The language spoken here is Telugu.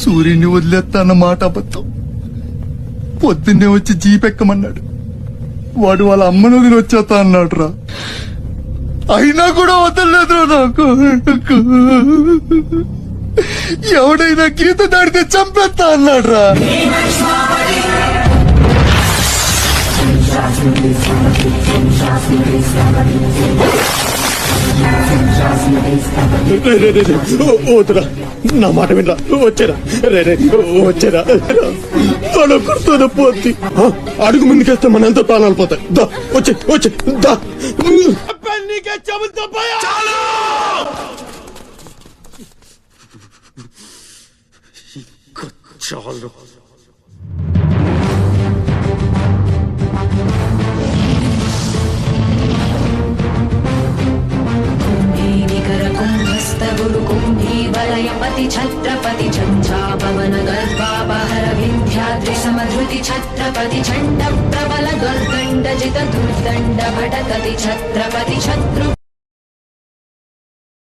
సూర్యుని వదిలేస్తా అన్న మాట అబద్ధం. పొద్దున్నే వచ్చి జీప్ ఎక్కమన్నాడు. వాడు వాళ్ళ అమ్మను వదిలి వచ్చేస్తా అన్నాడు రా. అయినా కూడా వదలలేదురా నాకు. ఎవడైనా గీత దాడితే చంపేస్తా అన్నాడు రా. వద్దురా, నా మాట వినరా. వచ్చారా వచ్చారా అడుగుతున్న పోతి. అడుగు ముందుకేస్తే మన ఎంత ప్రాణాలు పోతాయి. దా వచ్చే వచ్చే దా. చాలు. वलयपति छत्रपति झंझापवन गर्भापहर विंध्याद्रि समधृति छत्रपति चंड प्रबल दुर्दंड जित दुर्दंड भटकति छत्रपति शत्रु